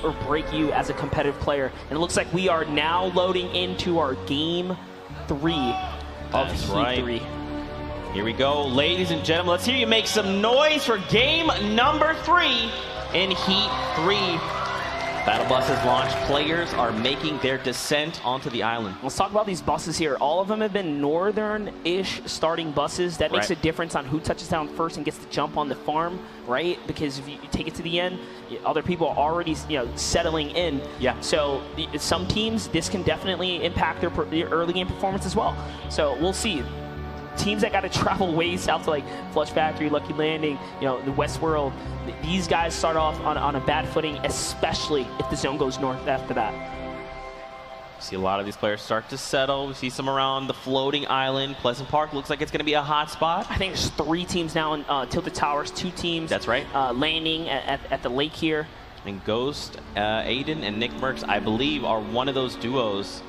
or break you as a competitive player. And it looks like we are now loading into our Game 3 of Heat 3. Here we go, ladies and gentlemen. Let's hear you make some noise for game number 3 in Heat 3. Battle buses launched. Players are making their descent onto the island. Let's talk about these buses here. All of them have been northern-ish starting buses. That makes a difference on who touches down first and gets to jump on the farm, right? Because if you take it to the end, other people are already, settling in. Yeah. So some teams, this can definitely impact their early game performance as well. So we'll see. Teams that got to travel way south to like Flush Factory, Lucky Landing, the Westworld, these guys start off on a bad footing, especially if the zone goes north after that. See a lot of these players start to settle. We see some around the floating island. Pleasant Park looks like it's going to be a hot spot. I think there's 3 teams now in Tilted Towers, 2 teams. That's right. Landing at the lake here. And Ghost, Aydan, and Nickmercs, I believe, are one of those duos.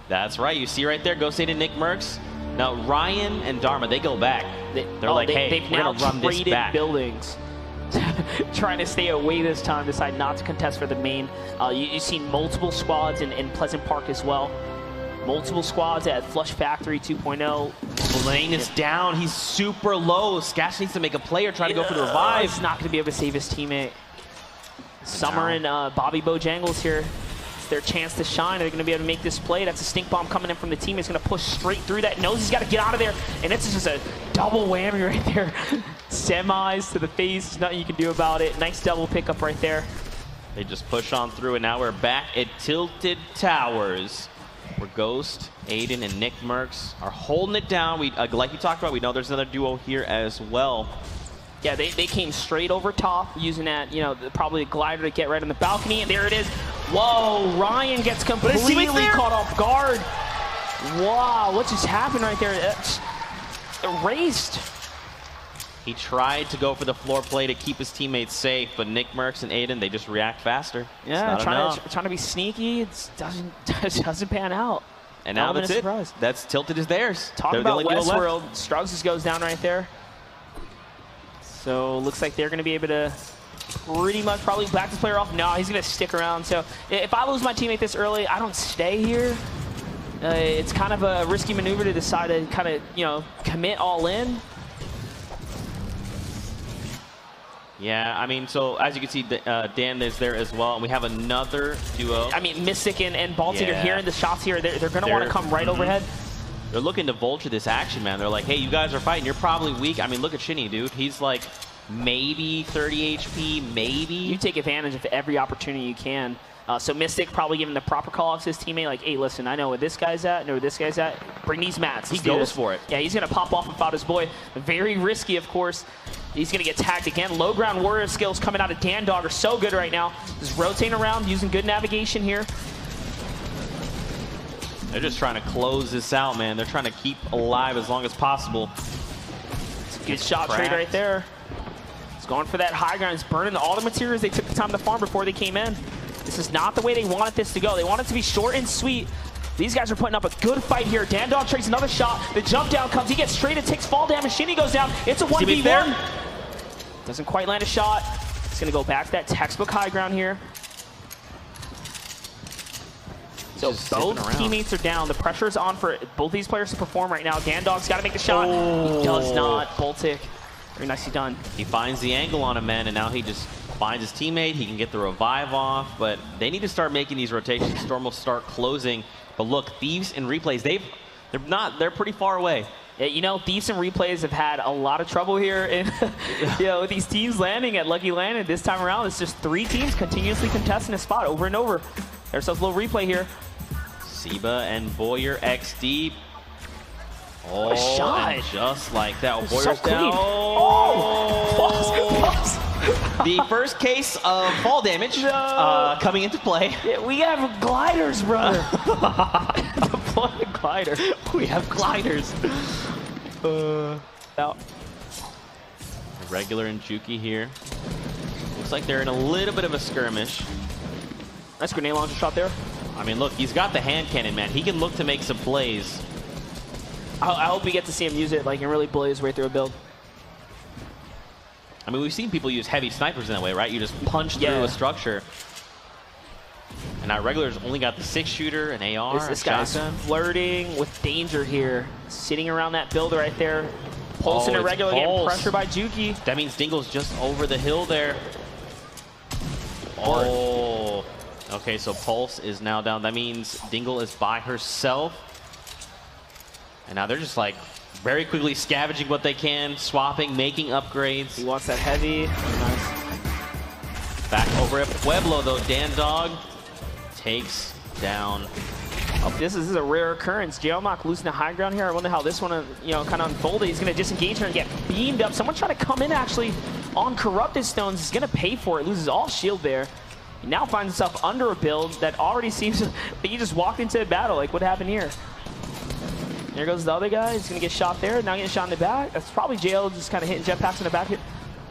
That's right. You see right there, Ghost, Aydan, Nickmercs. Now, Ryan and Dharma, they go back. They're like, hey, we're going to run this back. Buildings. Trying to stay away this time, decide not to contest for the main. You've seen multiple squads in Pleasant Park as well. Multiple squads at Flush Factory 2.0. Blaine is down. He's super low. Skash needs to make a play or try to go for the revive. He's not going to be able to save his teammate. Summer and Bobby Bojangles here. It's their chance to shine. They're going to be able to make this play. That's a stink bomb coming in from the team. He's going to push straight through that. Knows he's got to get out of there. And it's just a double whammy right there. Semis to the face. There's nothing you can do about it. Nice double pickup right there. They just push on through, and now we're back at Tilted Towers, where Ghost, Aydan, and Nickmercs are holding it down. Like you talked about, we know there's another duo here as well. Yeah, they came straight over top using that, probably a glider to get right on the balcony, and there it is. Whoa, Ryan gets completely caught off guard. Wow, what just happened right there? Erased. He tried to go for the floor play to keep his teammates safe, but Nickmercs and Aydan, they just react faster. Yeah, trying to be sneaky. It doesn't pan out. And now that's it. That's Tilted is theirs. Talking about Westworld, Strugs just goes down right there. So looks like they're going to be able to pretty much probably back this player off. No, he's going to stick around. So if I lose my teammate this early, I don't stay here. It's kind of a risky maneuver to decide to kind of, commit all in. Yeah, I mean, so as you can see, Dan is there as well, and we have another duo. I mean, Mystic and Baltic are hearing the shots here. They're going to want to come right overhead. They're looking to vulture this action, man. They're like, hey, you guys are fighting. You're probably weak. I mean, look at Shinny, dude. He's like maybe 30 HP, maybe. You take advantage of every opportunity you can. So Mystic probably giving the proper call out to his teammate, like, hey, listen, I know where this guy's at, I know where this guy's at. Bring these mats. He goes for it. Yeah, he's going to pop off and fight his boy. Very risky, of course. He's going to get tagged again. Low ground warrior skills coming out of DanDog are so good right now. Just rotating around, using good navigation here. They're just trying to close this out, man. They're trying to keep alive as long as possible. It's a good shot trade right there. He's going for that high ground. He's burning all the materials they took the time to farm before they came in. This is not the way they wanted this to go. They want it to be short and sweet. These guys are putting up a good fight here. DanDog takes another shot. The jump down comes. He gets straight. It takes fall damage. Shinny goes down. It's a 1v1. Doesn't quite land a shot. It's going to go back to that textbook high ground here. So both teammates are down. The pressure is on for both these players to perform right now. DanDog's got to make the shot. He does not. Baltic. Very nicely done. He finds the angle on him, man, and now he just finds his teammate. He can get the revive off, but they need to start making these rotations. Storm will start closing. But look, Thieves and Replays, they're pretty far away. Yeah, Thieves and Replays have had a lot of trouble here in, with these teams landing at Lucky Landing. This time around, it's just 3 teams continuously contesting a spot over and over. There's a little replay here. Seba and Boyer XD. Oh, what a shot. And just like that. Boyer's so down. The first case of fall damage coming into play. Yeah, we have gliders, brother. Deploy a glider. We have gliders. Out. Regular and Juki here. Looks like they're in a little bit of a skirmish. Nice grenade launcher shot there. I mean, look, he's got the hand cannon, man. He can look to make some plays. I hope we get to see him use it, like, and really blaze right through a build. I mean, we've seen people use heavy snipers in that way, right? You just punch through a structure. And our regulars only got the 6-shooter, an AR, This guy's flirting with danger here. Sitting around that builder right there. Pulse and irregular, getting pressure by Juki. That means Dingle's just over the hill there. Oh. Okay, so Pulse is now down. That means Dingle is by herself. And now they're just like very quickly scavenging what they can, swapping, making upgrades. He wants that heavy. Nice. Back over at Pueblo though, Dan Dog takes down. Oh, this is a rare occurrence. Geomach losing the high ground here. I wonder how this one, kind of unfolded. He's going to disengage her and get beamed up. Someone trying to come in actually on Corrupted Stones. He's going to pay for it. Loses all shield there. He now finds himself under a build that already seems like he just walked into a battle. Like, what happened here? There goes the other guy. He's going to get shot there. Now getting shot in the back. That's probably JL just kind of hitting jetpacks in the back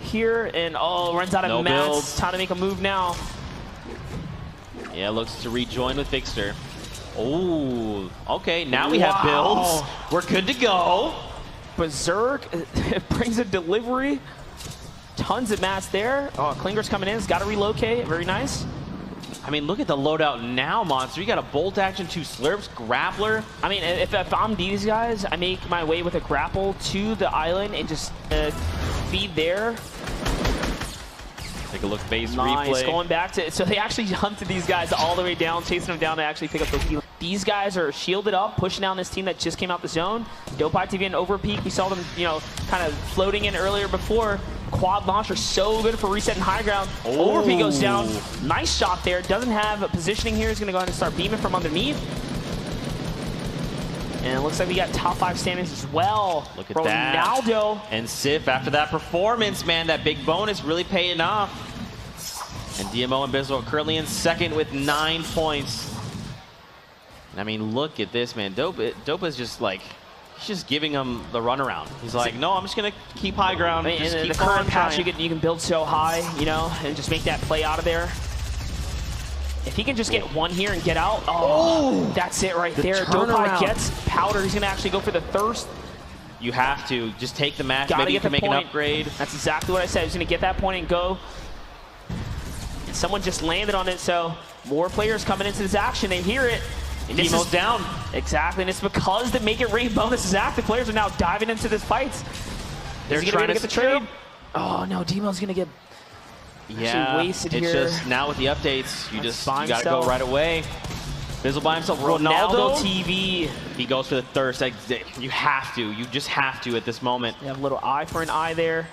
here. And, runs out of mats. Time to make a move now. Yeah, looks to rejoin with Vixter. Oh, okay. Now we have builds. We're good to go. Berserk brings a delivery. Tons of mats there. Oh, Klinger's coming in. He's got to relocate. Very nice. I mean, look at the loadout now, Monster. You got a bolt action, 2 slurps, grappler. I mean, if I'm these guys, I make my way with a grapple to the island and just feed there. Take a look, base nice. replay. Going back to, so they actually hunted these guys all the way down, chasing them down to actually pick up those healers. These guys are shielded up, pushing down this team that just came out the zone. Dopeye TV and Overpeak, we saw them, kind of floating in earlier before. Quad launcher, so good for resetting high ground. Overpeak goes down. Nice shot there. Doesn't have a positioning here. He's going to go ahead and start beaming from underneath. And it looks like we got top 5 standings as well. Look at Ronaldo. That. And Sif, after that performance, man, that big bonus really paying off. And DMO and Bizzle are currently in second with 9 points. And I mean, look at this, man. Dope is just like, he's just giving him the runaround. He's like, no, I'm just going to keep high ground. I mean, in the current patch, you can build so high, and just make that play out of there. If he can just get one here and get out, that's it right there. Dopeye gets powder. He's going to actually go for the thirst. You have to. Just take the match. Maybe you can make an upgrade. That's exactly what I said. He's going to get that point and go. And someone just landed on it, so more players coming into this action. They hear it. And this is down. Exactly, and it's because the Make It Rain bonus is active. Players are now diving into this fight. They're trying to get the trade. Oh, no, Demo's going to get... Yeah, wasted it's here. just now with the updates, you got to go right away. Bizzle by himself. Ronaldo TV. He goes for the thirst. You have to. You just have to at this moment. You have a little eye for an eye there.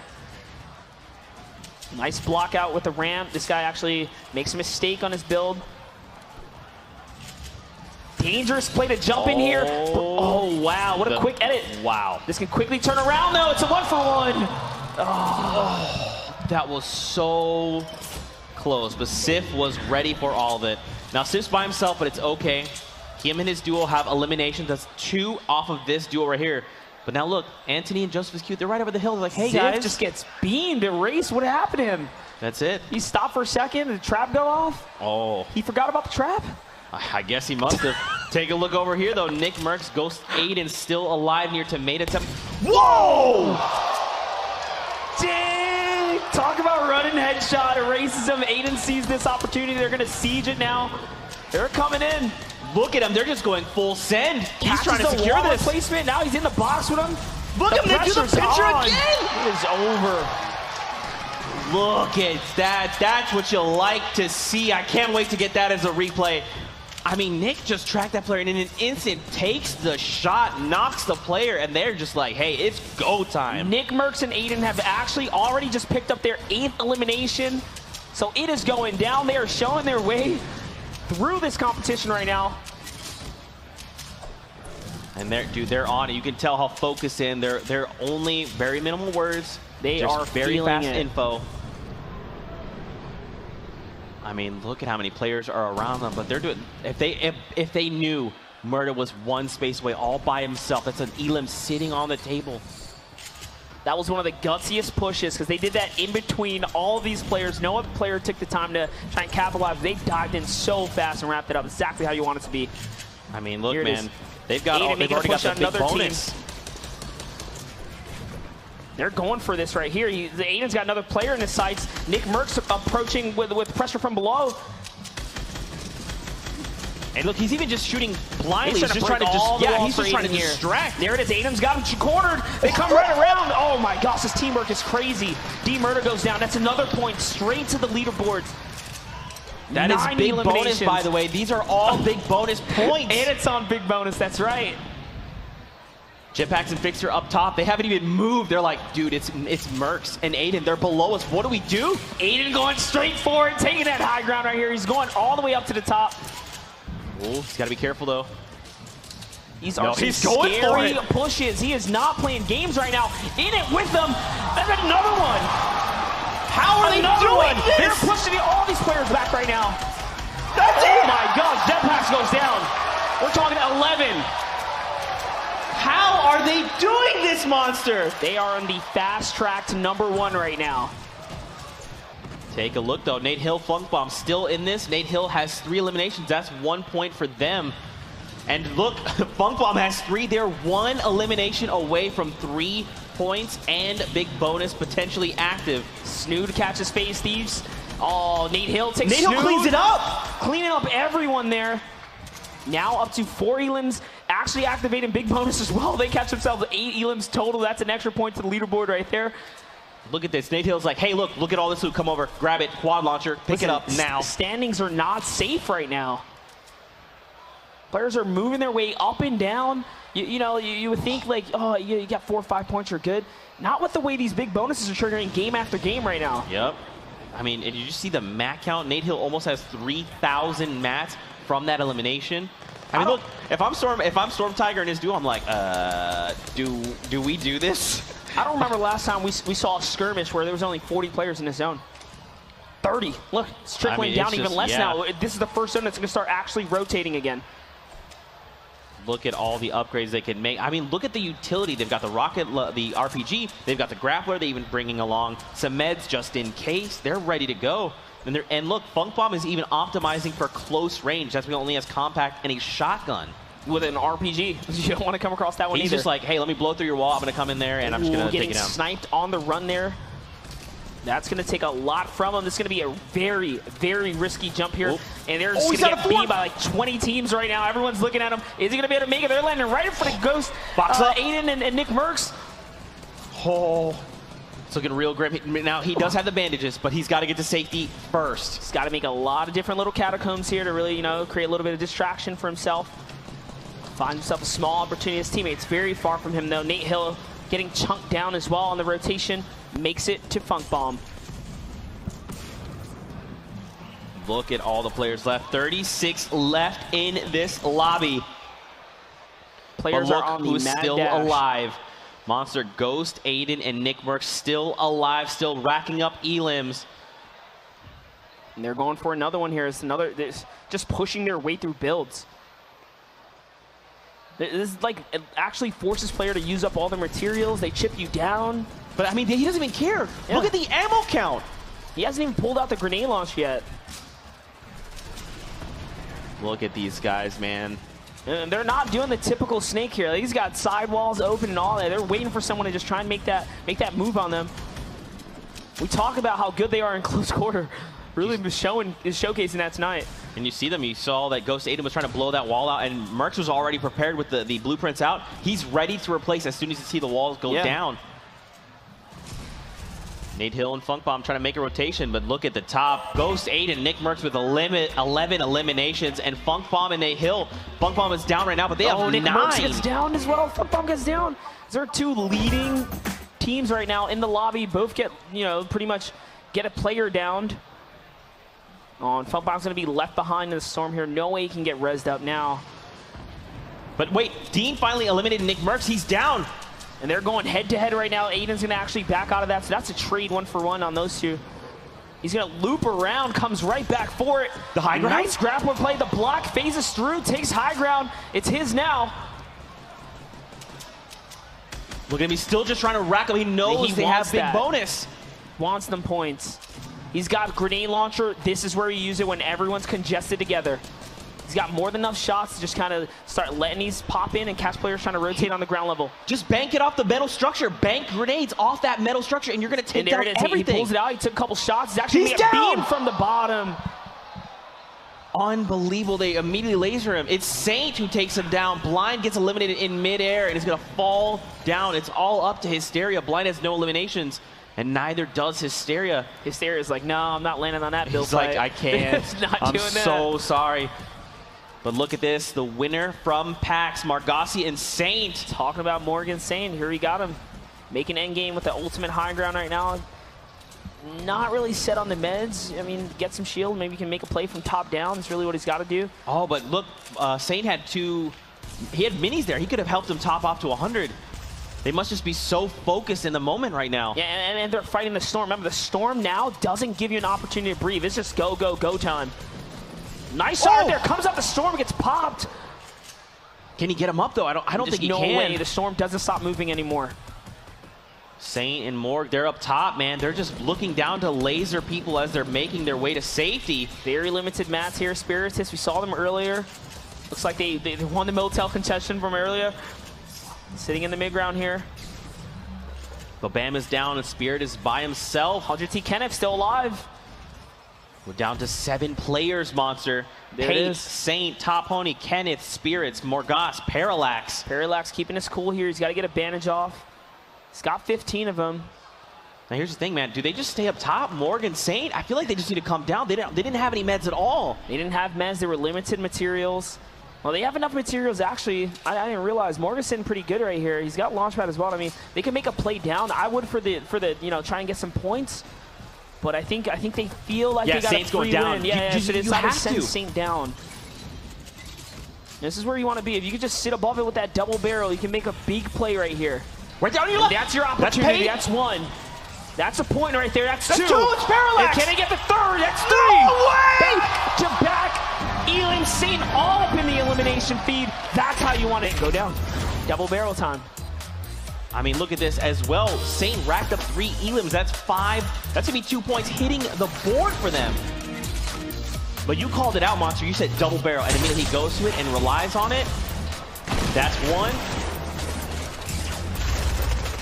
Nice block out with the ramp. This guy actually makes a mistake on his build. Dangerous play to jump in here. Oh, wow. What a quick edit. Wow. This can quickly turn around, though. It's a 1-for-1. Oh. That was so close, but Sif was ready for all of it. Now Sif's by himself, but it's okay. Him and his duo have eliminations. That's 2 off of this duo right here. But now look, Anthony and Joseph is cute. They're right over the hill. They're like, hey guys. Sif just gets beamed, erased. What happened to him? That's it. He stopped for a second. Did the trap go off? Oh. He forgot about the trap? I guess he must have. Take a look over here, though. NIckmercs, Ghost Aydan still alive near Tomato Temp. Whoa! Dang! Talk about running headshot, erases him. Aydan sees this opportunity. They're going to siege it now. They're coming in. Look at him. They're just going full send. He's trying to the secure this. Placement. Now he's in the box with him. Look at him. They do the picture again. It is over. Look at that. That's what you like to see. I can't wait to get that as a replay. I mean, Nick just tracked that player and in an instant takes the shot, knocks the player, and they're just like, hey, it's go time. NIckmercs and Aydan have actually already just picked up their 8th elimination. So it is going down. They are showing their way through this competition right now. And they're on it. You can tell how focused in. They're only very minimal words. They are very fast info. I mean, look at how many players are around them, but they're doing. If they knew Murda was 1 space away all by himself, that's an Elim sitting on the table. That was one of the gutsiest pushes because they did that in between all of these players. No other player took the time to try and capitalize. They dived in so fast and wrapped it up exactly how you want it to be. I mean, look, man, they've already got the big bonus. They're going for this right here. Aydan's got another player in his sights. NIckmercs approaching with pressure from below. And look, he's even just shooting blindly. He's just trying to distract. There it is. Aydan's got him cornered. They come right around. Oh my gosh, this teamwork is crazy. D-Murder goes down. That's another point straight to the leaderboards. That is big bonus, by the way. These are all big bonus points. And it's on big bonus. That's right. Jetpacks and Fixer up top. They haven't even moved. They're like, dude, it's Mercs and Aydan. They're below us. What do we do? Aydan going straight for it, taking that high ground right here. He's going all the way up to the top. Oh, he's got to be careful, though. He's going for it. Pushes. He is not playing games right now. In it with them. There's another one. How are they doing this? They're pushing all these players back right now. That's it. Oh, my gosh. Jetpacks goes down. We're talking 11. How are they doing this, monster? They are on the fast track to #1 right now. Take a look, though. Nate Hill, Funk Bomb still in this. Nate Hill has 3 eliminations. That's 1 point for them. And look, Funk Bomb has 3. They're 1 elimination away from 3 points and big bonus potentially active. Snood catches Phase Thieves. Oh, Nate Hill takes Nate Hill cleans it up. Cleaning up everyone there. Now up to 4 elims, actually activating big bonus as well. They catch themselves 8 elims total. That's an extra point to the leaderboard right there. Look at this. Nate Hill's like, hey, look at all this loot. Come over, grab it, quad launcher, pick it up now. Standings are not safe right now. Players are moving their way up and down. You would think like, oh, you got 4 or 5 points, you're good. Not with the way these big bonuses are triggering game after game right now. Yep. I mean, did you just see the mat count? Nate Hill almost has 3,000 mats from that elimination. I mean, look, if I'm Storm Tiger and his duo, I'm like, do we do this? I don't remember last time we saw a skirmish where there was only 40 players in the zone. 30. Look, it's trickling down even less now. This is the first zone that's going to start actually rotating again. Look at all the upgrades they can make. I mean, look at the utility. They've got the rocket, the RPG. They've got the grappler. They're even bringing along some meds just in case. They're ready to go. And look, Funk Bomb is even optimizing for close range. That's when he only has compact and a shotgun. With an RPG. You don't want to come across that one either. He's just like, hey, let me blow through your wall. I'm going to come in there, and I'm just going to take it down. Sniped on the run there. That's going to take a lot from him. This is going to be a very, very risky jump here. And they're just going to get beat by like 20 teams right now. Everyone's looking at him. Is he going to be able to make it? They're landing right in front of Ghost, Aydan, and NIckmercs. Oh, it's looking real grim. Now, he does have the bandages, but he's got to get to safety first. He's got to make a lot of different little catacombs here to really, create a little bit of distraction for himself. Find himself a small opportunity. His teammates very far from him, though. Nate Hill getting chunked down as well on the rotation. Makes it to Funk Bomb. Look at all the players left. 36 left in this lobby. Players are on the who's mad still dash. alive. Monster, Ghost, Aydan, and NIckmercs still alive, still racking up elims. And they're going for another one here. It's just pushing their way through builds. This is like, it actually forces player to use up all their materials. They chip you down. But I mean, he doesn't even care. Yeah. Look at the ammo count. He hasn't even pulled out the grenade launch yet. Look at these guys, man. And they're not doing the typical Snake here. He's got sidewalls open and all that. They're waiting for someone to just try and make that move on them. We talk about how good they are in close quarter. Really is showcasing that tonight. And you see them. You saw that Ghost Aydan was trying to blow that wall out, and Mercs was already prepared with the blueprints out. He's ready to replace as soon as you see the walls go down. Nate Hill and Funk Bomb trying to make a rotation, but look at the top. Ghost Aydan, NIckmercs with 11 eliminations, and Funk Bomb and Nate Hill. Funk Bomb is down right now, but they have 9. NIckmercs gets down as well. Funk Bomb gets down. There are 2 leading teams right now in the lobby. Both get, pretty much get a player downed. Oh, and Funk Bomb's going to be left behind in the storm here. No way he can get rezzed up now. But wait, Dean finally eliminated NIckmercs. He's down. And they're going head-to-head right now. Aydan's going to actually back out of that, so that's a trade 1-for-1 on those 2. He's going to loop around, comes right back for it. The high ground? Nice grappler play. The block phases through, takes high ground. It's his now. Look at him. He's still just trying to rack up. He knows they have big bonus. Wants them points. He's got grenade launcher. This is where you use it when everyone's congested together. He's got more than enough shots to just kind of start letting these pop in and catch players trying to rotate on the ground level. Just bank it off the metal structure. Bank grenades off that metal structure, and you're going to take down everything. He pulls it out. He took a couple shots. He's actually beam from the bottom. Unbelievable. They immediately laser him. It's Saint who takes him down. Blind gets eliminated in midair and is going to fall down. It's all up to Hysteria. Blind has no eliminations, and neither does Hysteria. Hysteria's like, no, I'm not landing on that build. He's like, I can't. I'm doing so sorry. But look at this. The winner from PAX, Margassi and Saint. Talking about Morgan Saint. Here he got him. Making endgame with the ultimate high ground right now. Not really set on the meds. I mean, get some shield. Maybe he can make a play from top down. That's really what he's got to do. Oh, but look, Saint had he had minis there. He could have helped him top off to 100. They must just be so focused in the moment right now. Yeah, and they're fighting the storm. Remember, the storm now doesn't give you an opportunity to breathe. It's just go, go, go time. Nice shot there. Comes up the storm, gets popped. Can he get him up, though? I don't think he can. No way. The storm doesn't stop moving anymore. Saint and Morg, they're up top, man. They're just looking down to laser people as they're making their way to safety. Very limited mats here. Spiritus, we saw them earlier. Looks like they won the Motel contestation from earlier. Sitting in the mid-ground here. Bam is down and Spirit is by himself. 100T Kenneth still alive. We're down to 7 players, Monster. There it is. Saint, Top Pony, Kenneth, Spirits, Morgas, Parallax. Parallax keeping us cool here. He's got to get a bandage off. He's got 15 of them. Now here's the thing, man. Do they just stay up top, Morgan, Saint? I feel like they just need to come down. They didn't have any meds at all. They didn't have meds. They were limited materials. Well, they have enough materials, actually. I didn't realize. Morgan's sitting pretty good right here. He's got Launchpad as well. I mean, they can make a play down. I would for the try and get some points. But I think they feel like they got Saint's a free going down. win. Yeah, you have to send Saint down. This is where you want to be. If you could just sit above it with that double barrel, you can make a big play right here. Right down your left. That's your opportunity. That's one. That's a point right there. That's two. It's Parallax. And can he get the third? That's three. No way! Back to back. Elim Saint all up in the elimination feed. That's how you want it. Go down. Double barrel time. I mean, look at this as well. Saint racked up 3 Elims. That's 5. That's going to be 2 points hitting the board for them. But you called it out, Monster. You said double barrel, and immediately he goes to it and relies on it. That's 1.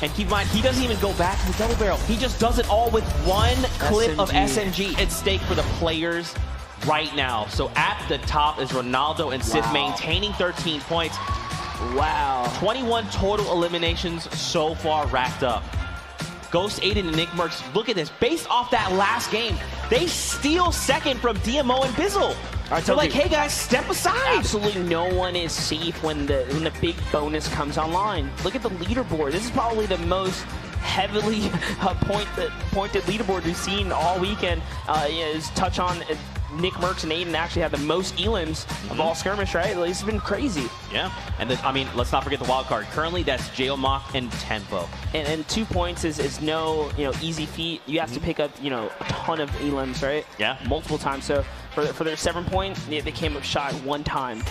And keep in mind, he doesn't even go back to the double barrel. He just does it all with 1 clip of SMG. At stake for the players right now. So at the top is Ronaldo and Sith maintaining 13 points. Wow. 21 total eliminations so far racked up. Ghost, Aydan, and NIckmercs, look at this. Based off that last game, they steal second from DMO and Bizzle. They're like, hey guys, step aside. Absolutely no one is safe when the big bonus comes online. Look at the leaderboard. This is probably the most heavily pointed leaderboard we've seen all weekend. Is touch on NIckmercs and Aydan actually have the most elims of all skirmish, right? It's been crazy. Yeah, and I mean, let's not forget the wild card. Currently, that's Geomach and Tempo. And 2 points is no easy feat. You have to pick up a ton of elims, right? Yeah, multiple times. So for their 7 point, they came up shy 1 time.